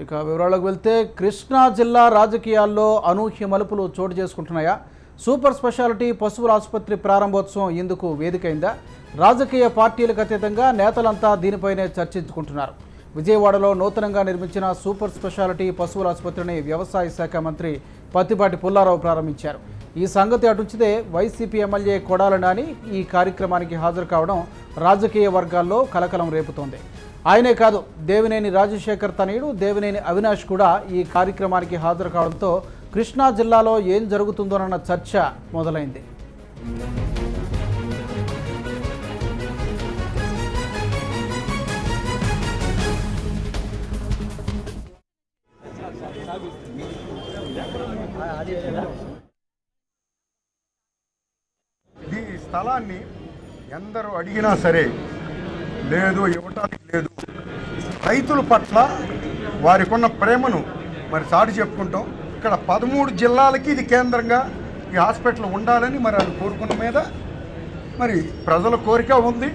ఇక వివరాలకు వెళ్తే కృష్ణా జిల్లా రాజకీయాల్లో అనూహ్య మలుపులు చోటు చేసుకుంటున్నాయా? సూపర్ స్పెషాలిటీ పశువుల ఆసుపత్రి ప్రారంభోత్సవం ఇందుకు వేదికైందా? రాజకీయ పార్టీలకు అతీతంగా నేతలంతా దీనిపైనే చర్చించుకుంటున్నారు. విజయవాడలో నూతనంగా నిర్మించిన సూపర్ స్పెషాలిటీ పశువుల ఆసుపత్రిని వ్యవసాయ శాఖ మంత్రి పత్తిపాటి పుల్లారావు ప్రారంభించారు. ఈ సంగతి అటుంచితే వైసీపీ ఎమ్మెల్యే కొడాలి నాని ఈ కార్యక్రమానికి హాజరు కావడం రాజకీయ వర్గాల్లో కలకలం రేపుతోంది. ఆయనే కాదు, దేవినేని రాజశేఖర్ తనయుడు దేవినేని అవినాష్ కూడా ఈ కార్యక్రమానికి హాజరు కావడంతో కృష్ణా జిల్లాలో ఏం జరుగుతుందోనన్న చర్చ మొదలైంది. ఈ స్థలాన్ని ఎందరూ అడిగినా సరే లేదు, ఇవ్వటానికి లేదు. రైతుల పట్ల వారికి ఉన్న ప్రేమను మరి చాటి చెప్పుకుంటాం. ఇక్కడ 13 జిల్లాలకి ఇది కేంద్రంగా ఈ హాస్పిటల్ ఉండాలని మరి వాళ్ళు కోరుకున్న మీద మరి ప్రజల కోరిక ఉంది.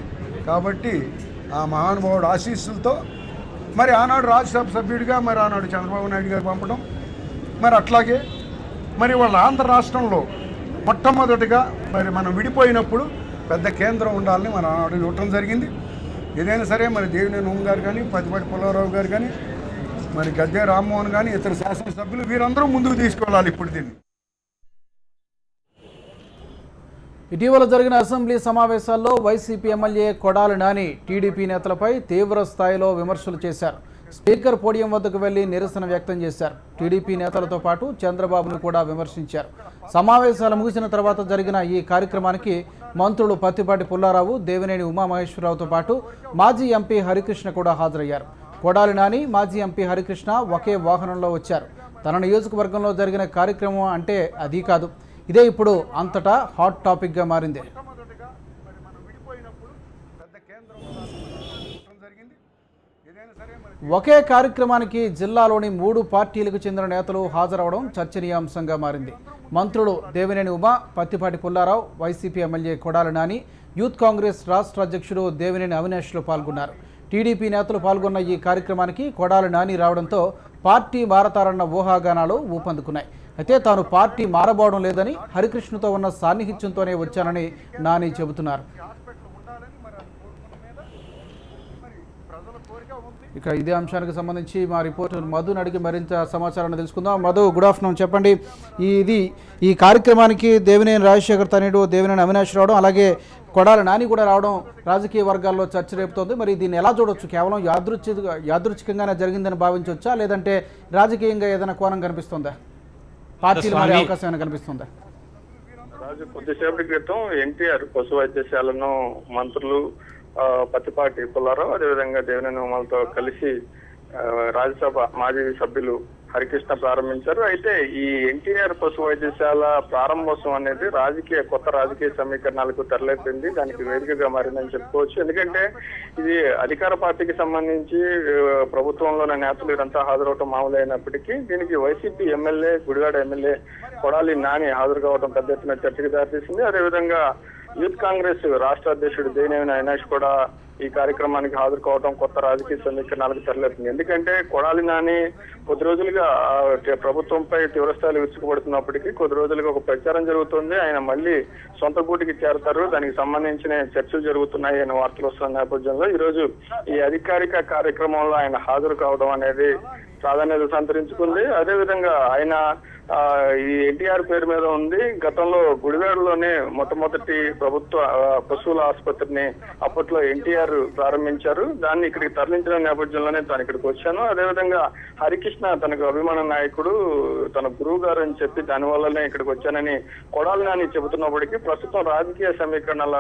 కాబట్టి ఆ మహానుభావుడు ఆశీస్సులతో మరి ఆనాడు రాజ్యసభ సభ్యుడిగా మరి ఆనాడు చంద్రబాబు నాయుడు గారు పంపడం, మరి అట్లాగే మరి వాళ్ళ ఆంధ్ర రాష్ట్రంలో మొట్టమొదటిగా మరి మనం విడిపోయినప్పుడు పెద్ద కేంద్రం ఉండాలని మన ఆనాడు ఇవ్వటం జరిగింది. ఏదైనా సరే మరి దేవినేని ఉమ్మ గారు కానీ, పత్తిపాటి పుల్లారావు గారు కానీ, మరి గద్దె రామ్మోహన్ కానీ, ఇతర శాసనసభ్యులు వీరందరూ ముందుకు తీసుకెళ్ళాలి ఇప్పుడు దీన్ని. ఇటీవల జరిగిన అసెంబ్లీ సమావేశాల్లో YCP MLA Kodali Nani TDP నేతలపై తీవ్ర స్థాయిలో విమర్శలు చేశారు. స్పీకర్ పోడియం వద్దకు వెళ్లి నిరసన వ్యక్తం చేశారు. టీడీపీ నేతలతో పాటు చంద్రబాబును కూడా విమర్శించారు. సమావేశాలు ముగిసిన తర్వాత జరిగిన ఈ కార్యక్రమానికి మంత్రులు పత్తిపాటి పుల్లారావు, దేవినేని ఉమామహేశ్వరరావుతో పాటు మాజీ ఎంపీ హరికృష్ణ కూడా హాజరయ్యారు. కొడాలి నాని, మాజీ ఎంపీ హరికృష్ణ ఒకే వాహనంలో వచ్చారు. తన నియోజకవర్గంలో జరిగిన కార్యక్రమం అంటే అది కాదు, ఇదే ఇప్పుడు అంతటా హాట్ టాపిక్గా మారింది. ఒకే కార్యక్రమానికి జిల్లాలోని 3 పార్టీలకు చెందిన నేతలు హాజరవడం చర్చనీయాంశంగా మారింది. మంత్రులు Devineni Uma, Prathipati Pullarao, YCP MLA Kodali Nani, youth Congress రాష్ట్ర అధ్యక్షుడు దేవినేని అవినాష్లు పాల్గొన్నారు. టీడీపీ నేతలు పాల్గొన్న ఈ కార్యక్రమానికి కొడాలి నాని రావడంతో పార్టీ మారతారన్న ఊహాగానాలు ఊపందుకున్నాయి. అయితే తాను పార్టీ మారబోవడం లేదని, హరికృష్ణతో ఉన్న సాన్నిహిత్యంతోనే వచ్చానని నాని చెబుతున్నారు. ఇక ఇదే అంశానికి సంబంధించి మా రిపోర్టర్ మధుని అడిగి మరింత సమాచారాన్ని తెలుసుకుందాం. Madhu, good afternoon. చెప్పండి, ఈ కార్యక్రమానికి దేవినేని రాజశేఖర్ తనయుడు దేవినేని అవినాష్ రావడం, అలాగే కొడాలి నాని కూడా రావడం రాజకీయ వర్గాల్లో చర్చ రేపుతోంది. మరి దీన్ని ఎలా చూడొచ్చు? కేవలం యాదృచ్ఛికంగానే జరిగిందని భావించవచ్చా, లేదంటే రాజకీయంగా ఏదైనా కోణం కనిపిస్తుందా? పార్టీలు మారే అవకాశం ఏమైనా కనిపిస్తుందా? కొద్దిసేపటి క్రితం ఎన్టీఆర్ పశు వైద్యశాలను మంత్రులు పత్తిపాటి పుల్లారావు, అదేవిధంగా దేవినేని ఉమ్మలతో కలిసి రాజ్యసభ మాజీ సభ్యులు హరికృష్ణ ప్రారంభించారు. అయితే ఈ ఎన్టీఆర్ పశు వైద్యశాల ప్రారంభోత్సవం అనేది కొత్త రాజకీయ సమీకరణాలకు తెరలేపింది. దానికి వేదికగా మారిందని చెప్పుకోవచ్చు. ఎందుకంటే ఇది అధికార పార్టీకి సంబంధించి ప్రభుత్వంలోని నేతలు ఇదంతా హాజరవటం మామూలైనప్పటికీ దీనికి YCP MLA, Gudivada MLA Kodali Nani హాజరు కావడం పెద్ద ఎత్తున చర్చకు దారితీసింది. అదేవిధంగా యూత్ కాంగ్రెస్ రాష్ట్ర అధ్యక్షుడు దేవినేని అవినాష్ కూడా ఈ కార్యక్రమానికి హాజరు కావడం కొత్త రాజకీయ సమీకరణాలకు తెరలేపింది. ఎందుకంటే కొడాలి నాని కొద్ది రోజులుగా ప్రభుత్వంపై తీవ్రస్థాయిలో విరుచుకుపడుతున్నప్పటికీ కొద్ది రోజులుగా ఒక ప్రచారం జరుగుతుంది. ఆయన మళ్ళీ సొంత గూటికి చేరతారు, దానికి సంబంధించిన చర్చలు జరుగుతున్నాయి అనే వార్తలు వస్తున్న నేపథ్యంలో ఈరోజు ఈ అధికారిక కార్యక్రమంలో ఆయన హాజరు కావడం అనేది ప్రాధాన్యత సంతరించుకుంది. అదేవిధంగా ఆయన ఈ ఎన్టీఆర్ పేరు మీద ఉంది. గతంలో గుడివాడలోనే మొట్టమొదటి ప్రభుత్వ పశువుల ఆసుపత్రిని అప్పట్లో ఎన్టీఆర్ ప్రారంభించారు. దాన్ని ఇక్కడికి తరలించిన నేపథ్యంలోనే తాను ఇక్కడికి వచ్చాను. అదేవిధంగా హరికృష్ణ తనకు అభిమాన నాయకుడు, తన గురువు గారు అని చెప్పి దానివల్లనే ఇక్కడికి వచ్చానని కొడాలి నాని చెబుతున్నప్పటికీ ప్రస్తుతం రాజకీయ సమీకరణాల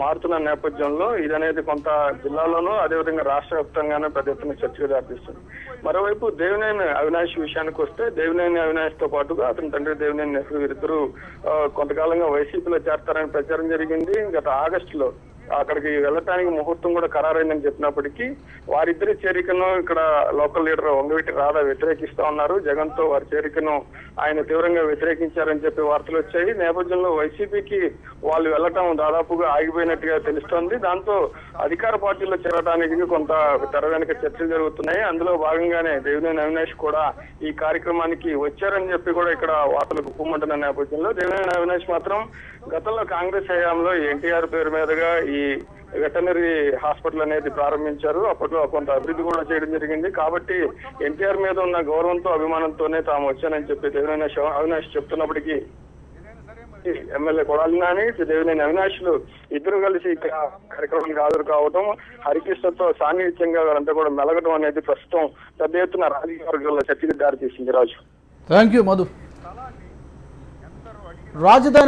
మారుతున్న నేపథ్యంలో ఇదనేది కొంత జిల్లాలోనూ అదేవిధంగా రాష్ట్ర వ్యాప్తంగానూ పెద్ద ఎత్తున చర్చకు దారితీస్తుంది. మరోవైపు దేవినేని అవినాష్ విషయానికి వస్తే దేవినేని అవినాష్ తో పాటుగా అతని తండ్రి దేవినేని నెహ్రూ వీరిద్దరూ కొంతకాలంగా వైసీపీలో చేరతారని ప్రచారం జరిగింది. గత ఆగస్టులో అక్కడికి వెళ్ళటానికి ముహూర్తం కూడా ఖరారైందని చెప్పినప్పటికీ వారిద్దరి చేరికను ఇక్కడ లోకల్ లీడర్ వంగవీటి రాధా వ్యతిరేకిస్తా ఉన్నారు. జగన్ తో వారి చేరికను ఆయన తీవ్రంగా వ్యతిరేకించారని చెప్పి వార్తలు వచ్చాయి. నేపథ్యంలో వైసీపీకి వాళ్ళు వెళ్ళటం దాదాపుగా ఆగిపోయినట్టుగా తెలుస్తోంది. దాంతో అధికార పార్టీలో చేరడానికి కొంత తెర వెనుక చర్చలు జరుగుతున్నాయి. అందులో భాగంగానే దేవినేని అవినాష్ కూడా ఈ కార్యక్రమానికి వచ్చారని చెప్పి కూడా ఇక్కడ వార్తలు గుప్పమంటున్న నేపథ్యంలో దేవినేని అవినాష్ మాత్రం గతంలో కాంగ్రెస్ హయాంలో ఎన్టీఆర్ పేరు మీదుగా ఈ వెటనరీ హాస్పిటల్ అనేది ప్రారంభించారు. అప్పట్లో కొంత అభివృద్ధి కూడా చేయడం జరిగింది. కాబట్టి ఎన్టీఆర్ మీద ఉన్న గౌరవంతో అభిమానంతోనే తాము వచ్చానని చెప్పి దేవినేని అవినాష్ చెప్తున్నప్పటికీ ఎమ్మెల్యే కొడాలి నాని, దేవినేని అవినాష్లు ఇద్దరు కలిసి ఇక్కడ కార్యక్రమానికి హాజరు కావడం, హరికృష్ణతో సాన్నిహిత్యంగా వారంతా కూడా మెలగడం అనేది ప్రస్తుతం పెద్ద ఎత్తున రాజకీయ వర్గాల్లో చర్చకి దారితీసింది. రాజు, థ్యాంక్ యూ మధు. రాజధాని